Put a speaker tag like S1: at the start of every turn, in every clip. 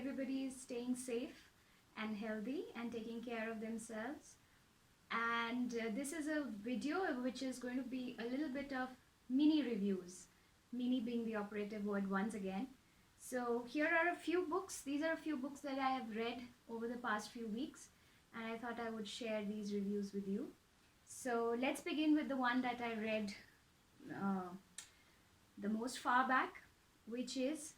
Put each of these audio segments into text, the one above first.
S1: everybody is staying safe and healthy and taking care of themselves. And this is a video which is going to be a little bit of mini reviews, mini being the operative word once again. So here are a few books. These are a few books that I have read over the past few weeks, and I thought I would share these reviews with you. So let's begin with the one that I read the most far back, which is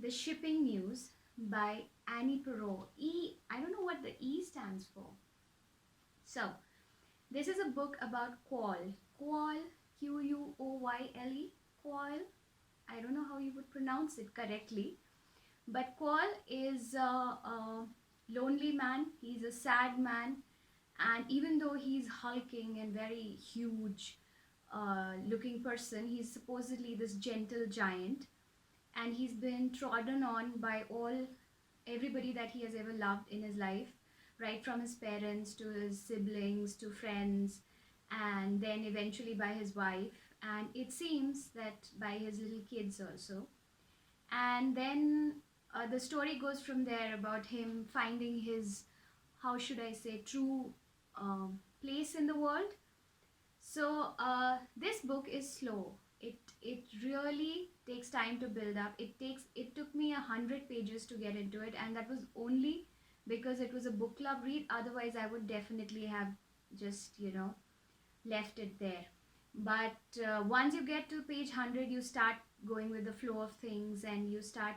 S1: The Shipping News by Annie Proulx. I don't know what the E stands for. So this is a book about Quoyle. Quoyle, Q-U-O-Y-L-E, Quoyle. I don't know how you would pronounce it correctly. But Quoyle is a lonely man. He's a sad man. And even though he's hulking and very huge looking person, he's supposedly this gentle giant. And he's been trodden on by everybody that he has ever loved in his life, right from his parents to his siblings to friends, and then eventually by his wife, and it seems that by his little kids also. And then the story goes from there about him finding his, how should I say, true place in the world. So this book is slow. It really takes time to build up. It took me 100 pages to get into it, and that was only because it was a book club read. Otherwise I would definitely have just, left it there. But once you get to page 100, you start going with the flow of things, and you start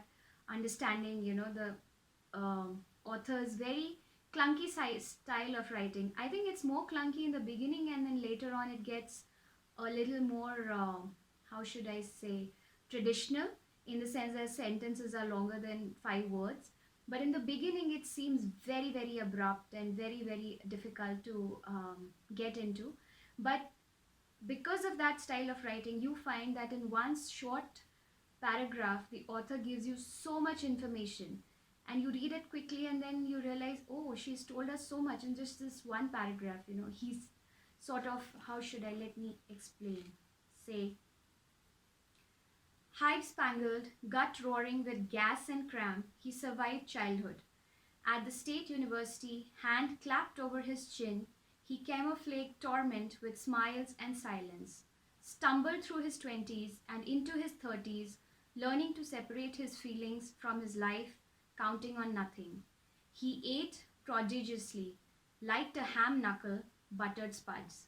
S1: understanding, the author's very clunky style of writing. I think it's more clunky in the beginning, and then later on it gets a little more, how should I say, traditional, in the sense that sentences are longer than 5 words. But in the beginning it seems very, very abrupt and very, very difficult to get into. But because of that style of writing, you find that in one short paragraph the author gives you so much information, and you read it quickly, and then you realize, oh, she's told us so much in just this one paragraph. He's sort of, how should I, let me explain, say, hive-spangled, gut-roaring with gas and cramp, he survived childhood. At the State University, hand clapped over his chin, he camouflaged torment with smiles and silence, stumbled through his 20s and into his 30s, learning to separate his feelings from his life, counting on nothing. He ate prodigiously, liked a ham knuckle, buttered spuds.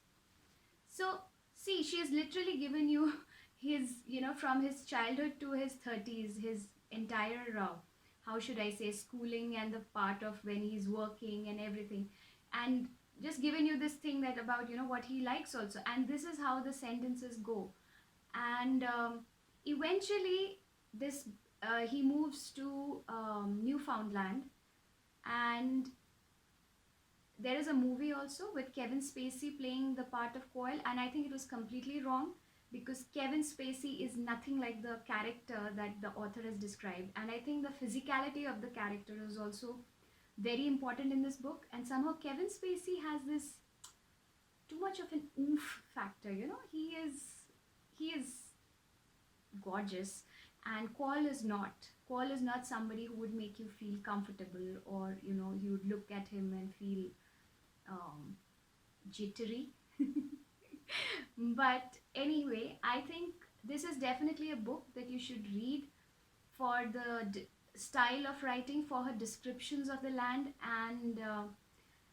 S1: So, see, she has literally given you his, from his childhood to his 30s, his entire, how should I say, schooling, and the part of when he's working and everything. And just given you this thing that about, what he likes also. And this is how the sentences go. And eventually, he moves to Newfoundland, and there is a movie also with Kevin Spacey playing the part of Quoyle, and I think it was completely wrong, because Kevin Spacey is nothing like the character that the author has described. And I think the physicality of the character is also very important in this book, and somehow Kevin Spacey has this too much of an oomph factor. He is gorgeous, and Quoyle is not. Quoyle is not somebody who would make you feel comfortable, or you would look at him and feel jittery. But anyway, I think this is definitely a book that you should read for the style of writing, for her descriptions of the land, and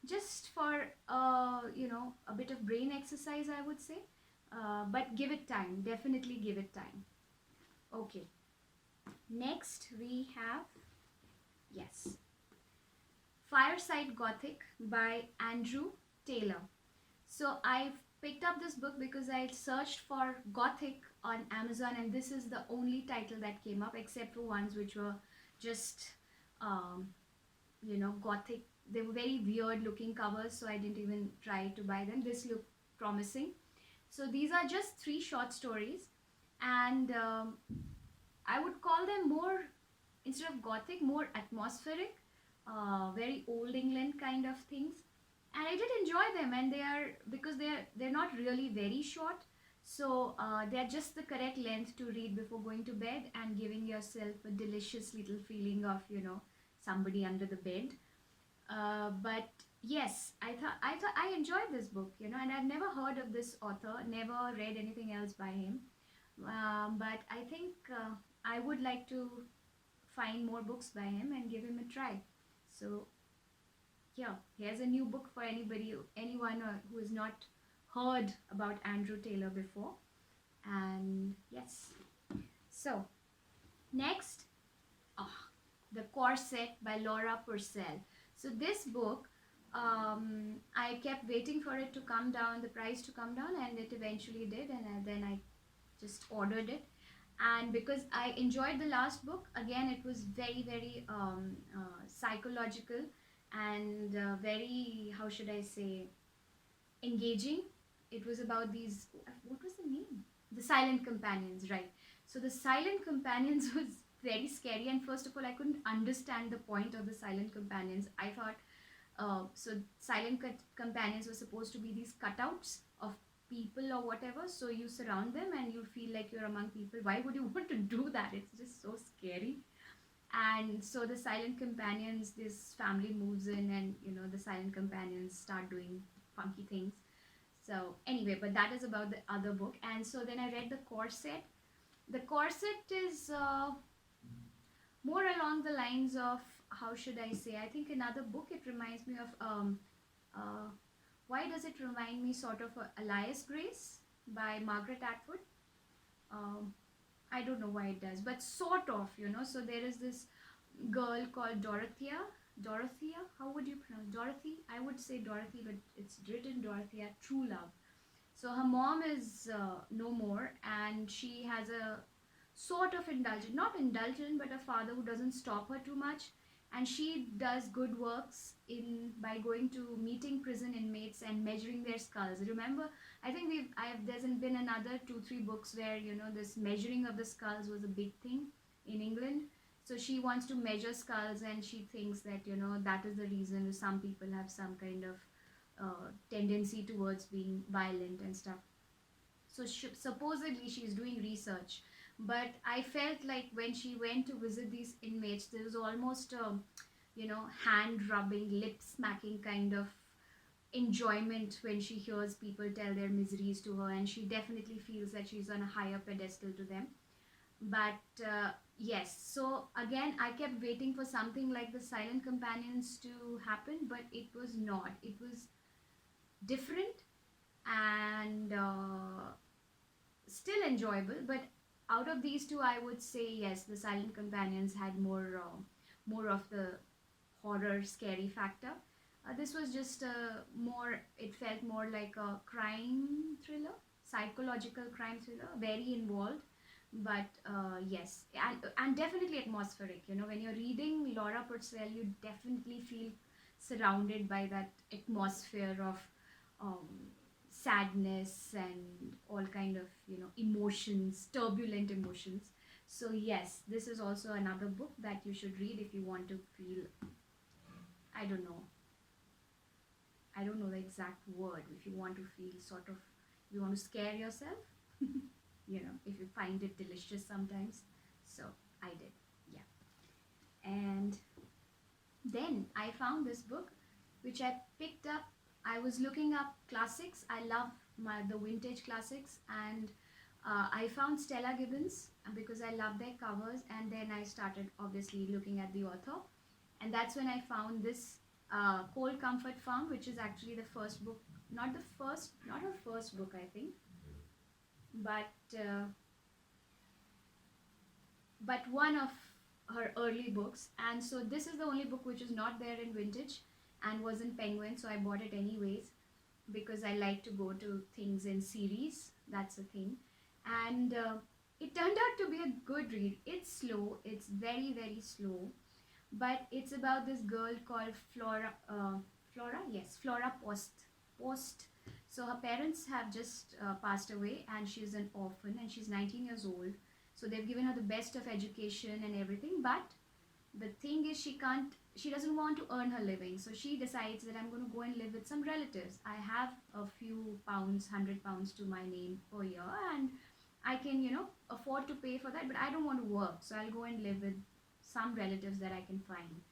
S1: just for a bit of brain exercise, I would say. But give it time, definitely give it time. Okay, next we have, yes, Fireside Gothic by Andrew Taylor. So I've picked up this book because I searched for Gothic on Amazon, and this is the only title that came up, except for ones which were just, Gothic. They were very weird looking covers, so I didn't even try to buy them. This looked promising. So these are just 3 short stories, and I would call them more, instead of Gothic, more atmospheric, very old England kind of things. And I did enjoy them, and because they're not really very short, So they're just the correct length to read before going to bed and giving yourself a delicious little feeling of, somebody under the bed. But yes, I thought I enjoyed this book, and I've never heard of this author, never read anything else by him. But I think I would like to find more books by him and give him a try. So yeah, here's a new book for anyone who has not heard about Andrew Taylor before. And yes, so next, oh, The Corset by Laura Purcell. So this book, I kept waiting for it to come down, the price to come down, and it eventually did, and then I just ordered it. And because I enjoyed the last book, again, it was very, very psychological and very, how should I say, engaging. It was about these, what was the name? The Silent Companions, right. So the Silent Companions was very scary, and first of all, I couldn't understand the point of the Silent Companions. I thought, so silent companions were supposed to be these cutouts of people or whatever, so you surround them and you feel like you're among people. Why would you want to do that? It's just so scary. And so the Silent Companions, this family moves in, and the Silent Companions start doing funky things. So anyway, but that is about the other book. And so then I read The Corset. The Corset is more along the lines of, how should I say, I think another book, it reminds me of, why does it remind me sort of Elias Grace by Margaret Atwood? I don't know why it does, but sort of, so there is this girl called Dorothea, how would you pronounce Dorothy? I would say Dorothy, but it's written Dorothea Truelove. So her mom is no more, and she has a sort of not indulgent, but a father who doesn't stop her too much, and she does good works by going to meeting prison inmates and measuring their skulls. Remember, I think there's been another 2-3 books where this measuring of the skulls was a big thing in England. So she wants to measure skulls, and she thinks that that is the reason some people have some kind of tendency towards being violent and stuff. So supposedly she's doing research, but I felt like when she went to visit these inmates, there was almost hand rubbing, lip smacking kind of enjoyment when she hears people tell their miseries to her, and she definitely feels that she's on a higher pedestal to them. But yes, so again, I kept waiting for something like the Silent Companions to happen, but it was not. It was different and still enjoyable, but out of these two, I would say yes, the Silent Companions had more of the horror, scary factor. This was just it felt more like a crime thriller, psychological crime thriller, very involved. But yes, and definitely atmospheric. When you're reading Laura Purcell, you definitely feel surrounded by that atmosphere of sadness and all kind of emotions, turbulent emotions. So yes, this is also another book that you should read if you want to feel, I don't know the exact word, if you want to feel sort of, you want to scare yourself, if you find it delicious sometimes. So I did, yeah. And then I found this book which I picked up. I was looking up classics. I love the vintage classics, and I found Stella Gibbons because I love their covers, and then I started obviously looking at the author, and that's when I found this Cold Comfort Found, which is actually the first book, not her first book, I think, but one of her early books. And so this is the only book which is not there in vintage and was in Penguin, so I bought it anyways because I like to go to things in series. That's the thing. And it turned out to be a good read. It's slow, it's very, very slow, but it's about this girl called Flora. Flora Post. So her parents have just passed away, and she's an orphan, and she's 19 years old. So they've given her the best of education and everything, but the thing is she can't she doesn't want to earn her living, so she decides that I'm going to go and live with some relatives. I have a few pounds, £100 to my name per year, and I can, afford to pay for that, but I don't want to work, so I'll go and live with some relatives that I can find.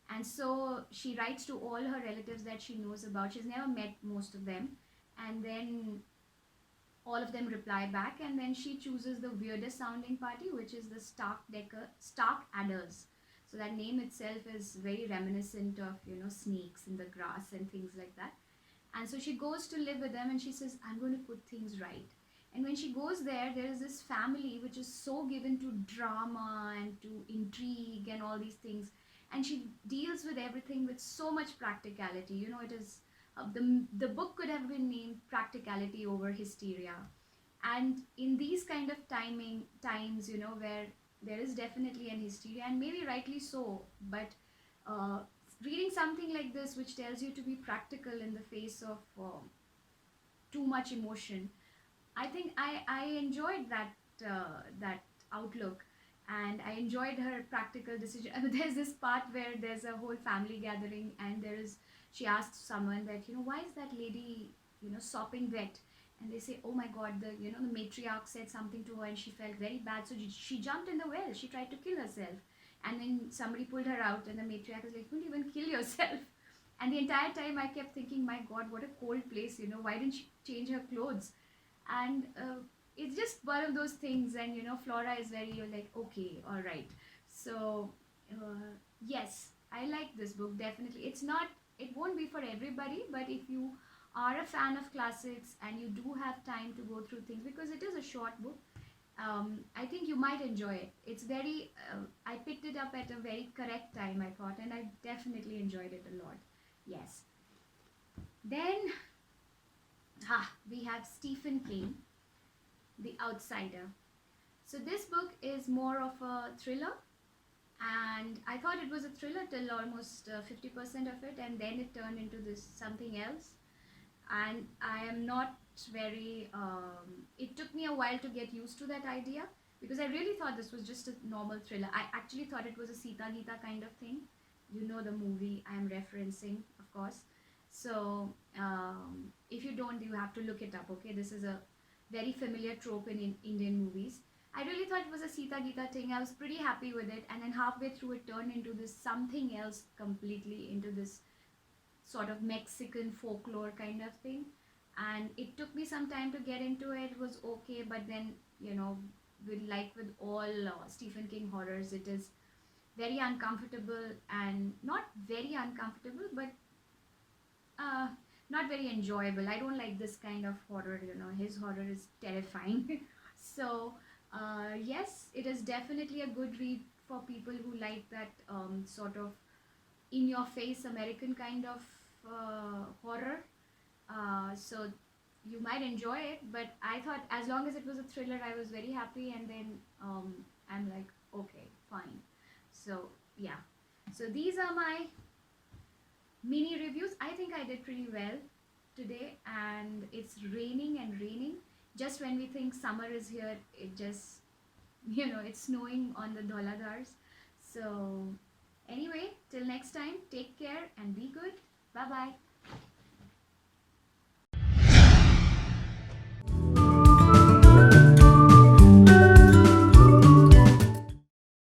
S1: And so she writes to all her relatives that she knows about. She's never met most of them, and then all of them reply back, and then she chooses the weirdest sounding party, which is the Stark Adders. So that name itself is very reminiscent of, snakes in the grass and things like that. And so she goes to live with them, and she says, I'm going to put things right. And when she goes there, there is this family which is so given to drama and to intrigue and all these things. And she deals with everything with so much practicality. It is the book could have been named Practicality Over Hysteria. And in these kind of times, where there is definitely an hysteria, and maybe rightly so, but reading something like this, which tells you to be practical in the face of too much emotion, I think I enjoyed that outlook, and I enjoyed her practical decision. I mean, there's this part where there's a whole family gathering, and she asks someone that, why is that lady, sopping wet? And they say, oh my God, the matriarch said something to her and she felt very bad, so she jumped in the well. She tried to kill herself, and then somebody pulled her out, and the matriarch is like, don't even kill yourself. And the entire time I kept thinking, my God, what a cold place, why didn't she change her clothes? And it's just one of those things, and Flora is very, you're like, okay, all right. So yes, I like this book, definitely. It won't be for everybody, but if you are a fan of classics and you do have time to go through things, because it is a short book, I think you might enjoy it. It's very, I picked it up at a very correct time, I thought, and I definitely enjoyed it a lot. Yes. Then, we have Stephen King, The Outsider. So this book is more of a thriller, and I thought it was a thriller till almost 50% of it, and then it turned into this something else. And I am not very, it took me a while to get used to that idea, because I really thought this was just a normal thriller. I actually thought it was a Sita Gita kind of thing. The movie I am referencing, of course. So if you don't, you have to look it up, okay? This is a very familiar trope in Indian movies. I really thought it was a Sita Gita thing. I was pretty happy with it, and then halfway through it turned into this something else completely, into this sort of Mexican folklore kind of thing. And it took me some time to get into it. It was okay, but then, with all Stephen King horrors, it is very uncomfortable, and not very uncomfortable, but not very enjoyable. I don't like this kind of horror, his horror is terrifying. So yes, it is definitely a good read for people who like that sort of in your face American kind of horror. So you might enjoy it, but I thought as long as it was a thriller, I was very happy, and then I'm like, okay, fine. So yeah, so these are my mini reviews. I think I did pretty well today, and it's raining and raining. Just when we think summer is here, it just, it's snowing on the Dholadhars. So anyway, till next time, take care and be good. Bye bye.